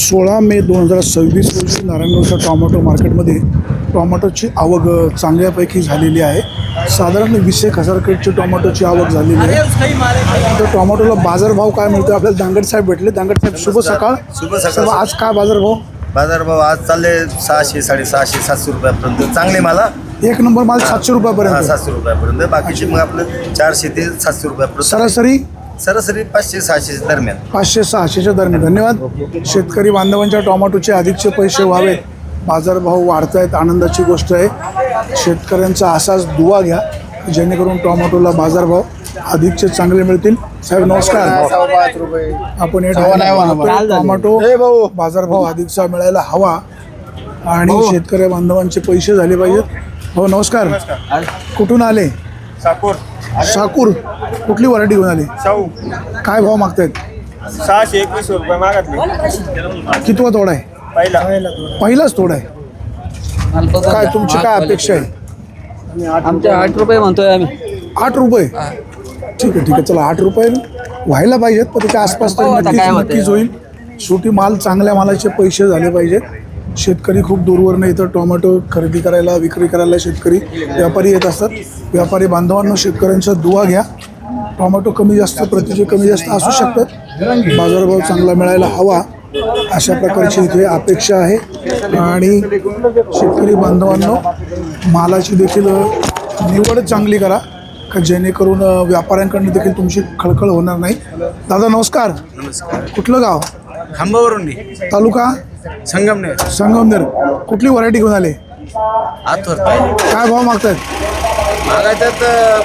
16 मे 2026 रोजी नारायणगावच्या टोमॅटो मार्केटमध्ये टोमॅटोची आवक चांगल्यापैकी झालेली आहे. साधारण 20,000 क्रेटची टोमॅटोची आवक झालेली आहे. तर टोमॅटोला बाजारभाव काय मिळतो आपल्याला दांगड साहेब भेटले. दांगड साहेब शुभ सकाळ. शुभ सकाळ. आज काय बाजारभाव? बाजारभाव आज चालले 600, 650, 700 रुपयापर्यंत. चांगले मला एक नंबर माल 700 रुपयापर्यंत. 700 रुपयापर्यंत. बाकीचे मग आपलं 400 ते 700 रुपयापर्यंत. सरासरी 500-600 दरम्यान. 500-600च्या दरम्यान. धन्यवाद. शेतकरी बांधवांच्या टोमॅटोचे अधिकचे पैसे व्हावेत, बाजारभाव वाढत आहेत, आनंदाची गोष्ट आहे. शेतकऱ्यांचा असाच दुवा घ्या जेणेकरून टोमॅटोला बाजारभाव अधिकचे चांगले मिळतील. साहेब नमस्कार. आपण हे टोमॅटो बाजारभाव अधिकचा मिळायला हवा आणि शेतकरी बांधवांचे पैसे झाले पाहिजेत. हो नमस्कार. कुठून आले? साकूर. कुठली व्हरायटी घेऊन आली? काय भाव मागतायत? 621 रुपये मागतले. कितवा तोडा आहे? पहिलाच तोडा आहे. काय तुमची काय अपेक्षा आहे? आमचे 8 रुपये म्हणतोय आम्ही. 8 रुपये. ठीक आहे. चला 8 रुपये व्हायला पाहिजेत, पण त्याच्या आसपास तर नक्कीच होईल. शेवटी माल चांगल्या मालाचे पैसे झाले पाहिजेत. शेतकरी खूप दूरवर नाही तर टोमॅटो खरेदी करायला विक्री करायला शेतकरी व्यापारी येत असतात. व्यापारी बांधवांना शेतकऱ्यांचा दुवा घ्या. टोमॅटो कमी जास्त प्रतीचे कमी जास्त असू शकतात. बाजारभाव चांगला मिळायला हवा अशा प्रकारची इथे अपेक्षा आहे. आणि शेतकरी बांधवांना मालाची देखील निवड चांगली करा का जेणेकरून व्यापाऱ्यांकडून देखील तुमची खळखळ होणार नाही. दादा नमस्कार. कुठलं गाव? खांबावरून तालुका संगमनेर. कुठली व्हरायटी घेऊन आले? काय भाव मागतायत? मागायच्यात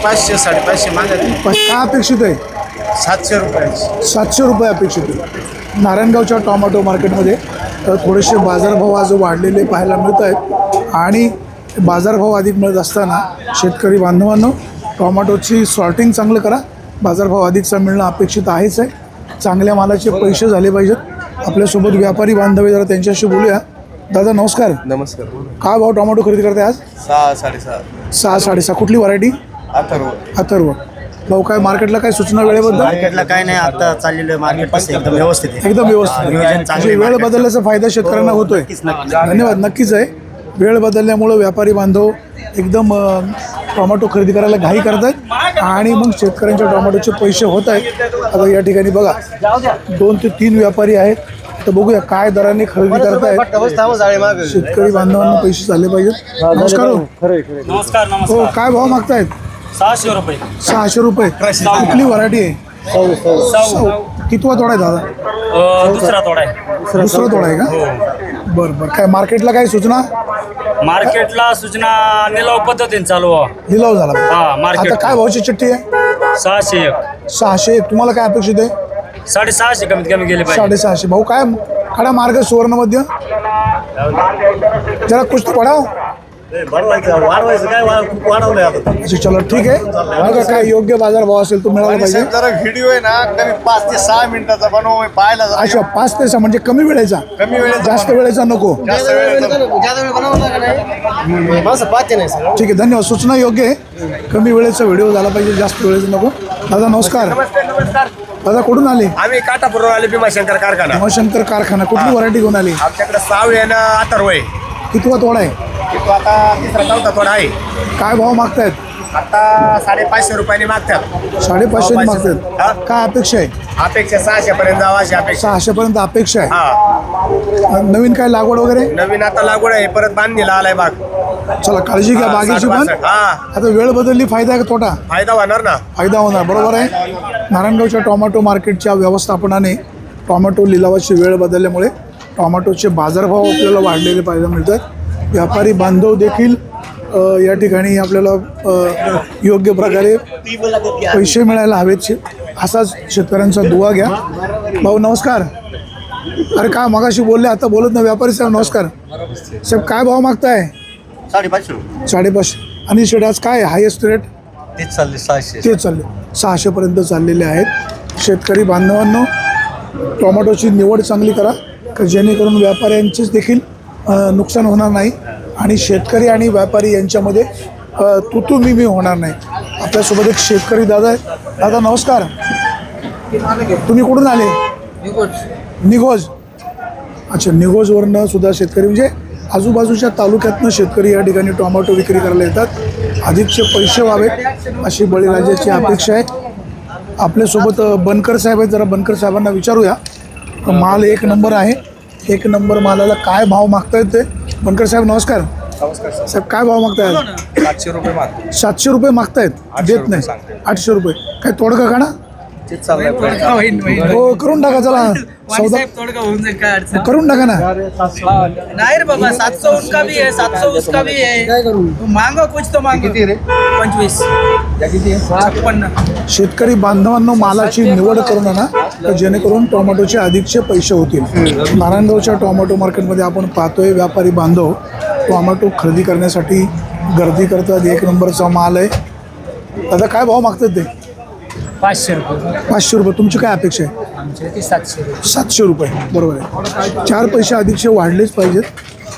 500, 550 मागायचे. काय अपेक्षित आहे? 700 रुपये. 700 रुपये अपेक्षित आहे. नारायणगावच्या टोमॅटो मार्केटमध्ये थोडेसे बाजारभाव आज वाढलेले पाहायला मिळत आहेत. आणि बाजारभाव अधिक मिळत असताना शेतकरी बांधवांनो टोमॅटोची सॉर्टिंग चांगलं करा. बाजारभाव अधिकचा मिळणं अपेक्षित आहेच आहे. चांगल्या मालाचे पैसे झाले पाहिजेत. आपल्यासोबत व्यापारी बांधव जरा त्यांच्याशी बोलूया. दादा नमस्कार. नमस्कार. काय भाव टोमॅटो खरेदी करताय आज? 6, 6.5. 6, 6.5. कुठली व्हरायटी? अथर्व. भाऊ काय मार्केटला काय सूचना वेळेबद्दल? मार्केटला काय नाही, आता चाललेलं मार्केट कसं एकदम व्यवस्थित आहे. एकदम व्यवस्थित. म्हणजे वेळ बदलल्याचा फायदा शेतकऱ्यांना होतोय. धन्यवाद. नक्कीच आहे. वेळ बदलल्यामुळं व्यापारी बांधव एकदम टोमॅटो खरेदी करायला घाई करतायत आणि मग शेतकऱ्यांच्या टोमॅटोचे पैसे होत आहेत. आता या ठिकाणी बघा 2 ते 3 व्यापारी आहेत. तर बघूया काय दराने खरेदी करतायत. शेतकरी बांधवांना पैसे झाले पाहिजेत. नमस्कार. नमस्कार. हो काय भाव मागतायत? 600 रुपये. 600 रुपये. कुठली व्हरायटी आहे? कितवा तोडा आहे दादा? दुसरा तोडा आहे. दुसरा तोडा आहे का? बरं. काय मार्केटला काय सूचना? मार्केटला सूचना निलाव पद्धतीने चालू आहे. लिलाव झाला. हा मार्केट. आता काय भावची चिठ्ठी आहे? 601. 600. तुम्हाला काय अपेक्षित आहे? 650 कमीत कमी गेले पाहिजे. 650. भाऊ काय खडा मार्ग सुवर्ण मध्य जरा कुछ तो पडाव. वाढवायचं काय खूप वाढवलंय आता. अच्छा चलो ठीक आहे. बघा काय योग्य बाजार भाव असेल तो मिळाला पाहिजे. जरा व्हिडिओ आहे ना कमी 5 ते 6 मिनिटाचा बनव पाहायला. अच्छा 5 ते 6 म्हणजे कमी वेळेचा. जास्त वेळेचा नको. जास्त ठीक आहे. धन्यवाद. सूचना योग्य आहे. कमी वेळेचा व्हिडिओ झाला पाहिजे, जास्त वेळेचा नको. दादा नमस्कार. दादा कुठून आले? आम्ही काटापूरवर आले. भीमाशंकर कारखाना. भीमाशंकर कारखाना. कुठली व्हरायटी घेऊन आली? आमच्याकडे 6 आणि अथर्व आहे. कितवा तोडा आहे? तो आता 3रा-4था तोडा आहे. काय भाव मागतायत? आता 550 रुपयाने मागतात. 550 मागतात. काय अपेक्षा आहे? अपेक्षा 600 पर्यंत जावा अशी अपेक्षा. 600 पर्यंत अपेक्षा आहे. हा नवीन काय लागवड वगैरे? नवीन आता लागवड आहे. परत बांधणीला आलाय बाग. चला काळजी घ्या बागेची पण. आता वेळ बदलली, फायदा आहे का तोटा? फायदा होणार ना. फायदा होणार. बरोबर आहे. नारायणगावच्या टोमॅटो मार्केटच्या व्यवस्थापनाने टोमॅटो लिलावाची वेळ बदलल्यामुळे टोमॅटोचे बाजारभाव आपल्याला वाढलेले पाहायला मिळतात. व्यापारी बांधव देखील या ठिकाणी आपल्याला योग्य प्रकारे पैसे मिळायला हवेत असाच शेतकऱ्यांचा दुवा घ्या. भाऊ नमस्कार. अरे काय मगाशी बोलले आता बोलत ना. व्यापारी साहेब नमस्कार. साहेब काय भाव मागताय? 550. 550. आणि शेड आज काय हायेस्ट रेट? तेच चालले 600. तेच चालले 600 पर्यंत चाललेले आहेत. शेतकरी बांधवांनो टोमॅटोची निवड चांगली करा का जेणेकरून व्यापाऱ्यांचेच देखील नुकसान होणार नाही आणि शेतकरी आणि व्यापारी यांच्यामध्ये तू मी होणार नाही. आपल्यासोबत एक शेतकरी दादा आहे. दादा नमस्कार. तुम्ही कुठून आले? निघोज. अच्छा, निघोजवरनं सुद्धा शेतकरी म्हणजे आजूबाजूच्या तालुक्यातनं शेतकरी या ठिकाणी टोमॅटो विक्री करायला येतात. अधिकचे पैसे व्हावेत अशी बळीराजाची अपेक्षा आहे. आपल्यासोबत बनकर साहेब आहेत, जरा बनकर साहेबांना विचारूया. माल एक नंबर आहे, एक नंबर मालाला काय भाव मागतायत ते? बनकर साहेब नमस्कार. नमस्कार सर. साहेब काय भाव मागतायत? 700 रुपये मागतो. 700 रुपये मागतायत, देत नाही. 800 रुपये काय तोडका का ना? तेच चाललंय. हो करून टाका, चला सौदा करून टाका ना. नहीं रे बाबा, 700 उसका भी है, 700 उसका भी है. मांगो कुछ तो मांगो. 25 56. शेतकरी बांधवांनो मालाची निवड करून आणा, तर जेणेकरून टोमॅटोचे अधिकचे पैसे होतील. नारायणगावच्या टोमॅटो मार्केटमध्ये आपण पाहतोय व्यापारी बांधव टोमॅटो खरेदी करण्यासाठी गर्दी करतात. एक नंबरचा माल आहे. दादा काय भाव मागतात ते? 500 रुपये. 500 रुपये. तुमची काय अपेक्षा आहे? आमचे ते 700 रुपये. 700 रुपये, बरोबर आहे. 4 पैसे अधिकचे वाढलेच पाहिजेत.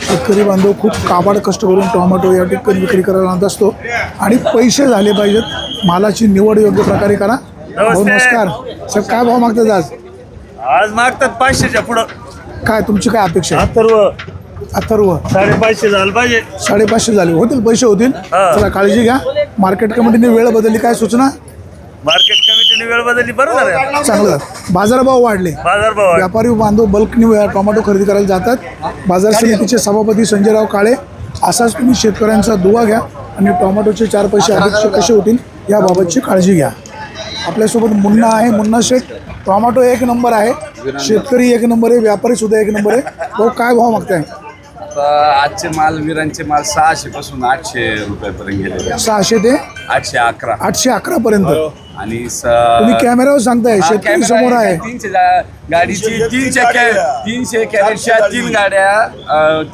शेतकरी बांधव खूप काबाड कष्ट करून टोमॅटो या ठिकाणी विक्री करायला आणत असतो आणि पैसे झाले पाहिजेत. मालाची निवड योग्य प्रकारे करा. भाऊ नमस्कार. साहेब काय भाव मागतात आज? आज मागतात 500च्या पुढं. काय तुमची काय अपेक्षा आहे? अथर्व 550 झालं पाहिजे. 550 झाले, होतील पैसे होतील. हा. चला काळजी घ्या. मार्केट कमिटीने वेळ बदलली, काय सूचना? मार्केट कमिटीने वेळ बदलली, बरं झालं. चांगलं. बाजारभाव वाढले, बाजारभाव आहे. व्यापारी बांधव बल्कने टोमॅटो खरेदी करायला जातात. बाजार समितीचे सभापती संजयराव काळे, असाच तुम्ही शेतकऱ्यांचा दुवा घ्या आणि टोमॅटोचे 4 पैसे अधिकचे कसे होतील याबाबतची काळजी घ्या. आपल्यासोबत मुन्ना आहे. मुन्ना शेठ, टोमॅटो एक नंबर आहे, शेतकरी एक नंबर आहे, व्यापारी सुद्धा एक नंबर आहे. भाऊ काय भाव मागताय? आजचे माल विरांचे माल 600 पासून 800 रुपयापर्यंत गेले. 600 ते 811 811 पर्यंत. आणि तुम्ही कॅमेऱ्यावर सांगताय, शेतकरी समोर आहे. 300 गाडीची 300 कॅरेटच्या 3 गाड्या,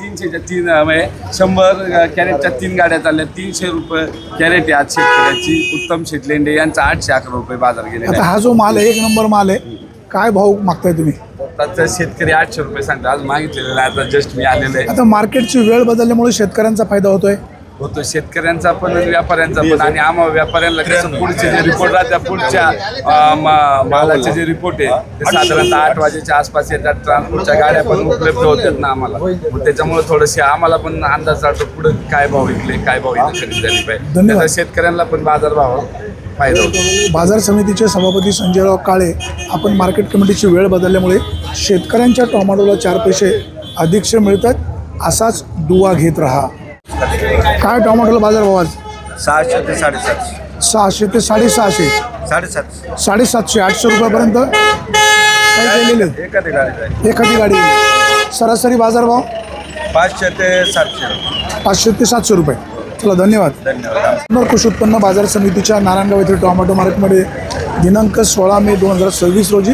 300च्या 3 म्हणजे 100 कॅरेटच्या 3 गाड्या चालल्या. 300 रुपये कॅरेट आहे आज शेतकऱ्याची. उत्तम शेटलेंडे यांचा 811 रुपये बाजार गेलेला आता आहे. हा जो माल आहे एक नंबर माल आहे, काय भाव मागताय तुम्ही? आता शेतकरी 800 रुपये सांगतात. आज मागितलेलं आहे, आता जस्ट मी आलेलं आहे. आता मार्केटची वेळ बदलल्यामुळे शेतकऱ्यांचा फायदा होतोय. होतो शेतकऱ्यांचा पण व्यापाऱ्यांचा पण. आणि आम्हा व्यापाऱ्यांना कसं पुढचे जे रिपोर्ट राहतात, पुढच्या मालाचे जे रिपोर्ट आहे ते साधारणतः 8 वाजेच्या आसपास येतात. ट्रान्सपोर्टच्या गाड्या पण उपलब्ध होतात ना आम्हाला. मग त्याच्यामुळे थोडेसे आम्हाला पण अंदाज राहतो पुढे काय भाव विकले, काय भाव इथं खरेदी झाली पाहिजे. धन्यवाद. त्याचा शेतकऱ्यांना पण बाजारभाव फायदा होतो. बाजार समितीचे सभापती संजयराव काळे, आपण मार्केट कमिटीची वेळ बदलल्यामुळे शेतकऱ्यांच्या टोमॅटोला 4 पैसे अधिकचे मिळतात, असाच दुवा घेत राहा. काय टोमॅटोला बाजारभाव आज? 600 ते 750. 600 ते 650. 750. 750, 800 रुपयापर्यंत काय गेलेले? एखादी गाडी जाईल. एखादी गाडी. सरासरी बाजारभाव 500 ते 700. 500 ते 700 रुपये. चला धन्यवाद. धन्यवाद. कृषी उत्पन्न बाजार समितीच्या नारायणगाव येथील टोमॅटो मार्केटमध्ये दिनांक 16 मे 2026 रोजी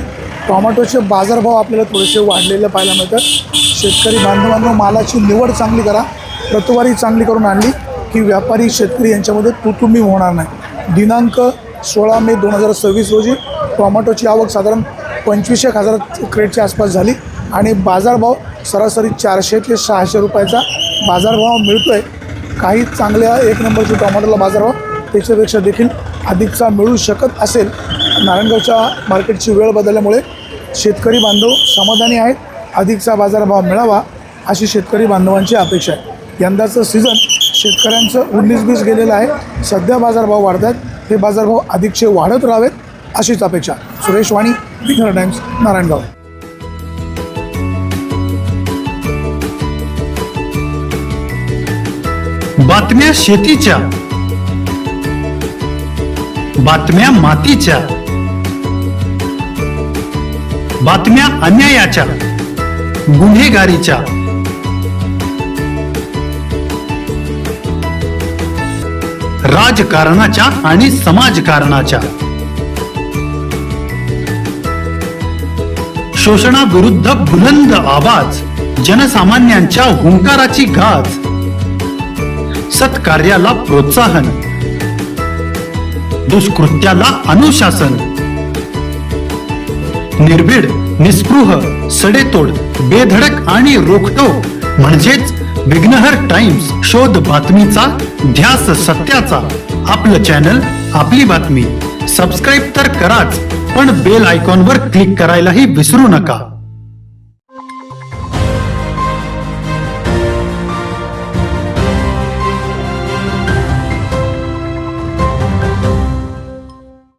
टोमॅटोचे बाजारभाव आपल्याला थोडेसे वाढलेले पाहायला मिळतात. शेतकरी बांधवांनो मालाची निवड चांगली करा. प्रतवारी चांगली करून आणली की व्यापारी शेतकरी यांच्यामध्ये तुतुंबी होणार नाही. दिनांक 16 मे 2026 रोजी टोमॅटोची आवक साधारण 25,000 क्रेटच्या आसपास झाली आणि बाजारभाव सरासरी 400 ते 600 रुपयाचा बाजारभाव मिळतो आहे. काही चांगल्या एक नंबरच्या टोमॅटोला बाजारभाव त्याच्यापेक्षा देखील अधिकचा मिळू शकत असेल. नारायणगावच्या मार्केटची वेळ बदलल्यामुळे शेतकरी बांधव समाधानी आहेत. अधिकचा बाजारभाव मिळावा अशी शेतकरी बांधवांची अपेक्षा आहे. यंदाचं सीझन शेतकऱ्यांचं 19-20 गेलेलं आहे. सध्या बाजारभाव वाढतात, हे बाजारभाव अधिकचे वाढत राहावेत अशीच अपेक्षा. सुरेश वाणी, विघ्नर टाइम्स, नारायणगाव. बातम्या शेतीच्या, बातम्या मातीच्या, बातम्या अन्यायाच्या, गुन्हेगारीच्या, राजकारणाच्या आणि समाजकारणाच्या, शोषणाविरुद्ध बुलंद आवाज, जनसामान्यांच्या हुंकाराची गाज, सत्कार्याला प्रोत्साहन, दुष्कृत्याला अनुशासन, निर्भीड, निस्पृह, सडेतोड, बेधडक आणि रोखटोक म्हणजेच विघ्नहर टाइम्स. शोध बातमीचा, ध्यास सत्याचा. आपलं चॅनल, आपली बातमी. सबस्क्राईब तर कराच, पण बेल आयकॉनवर क्लिक करायलाही विसरू नका.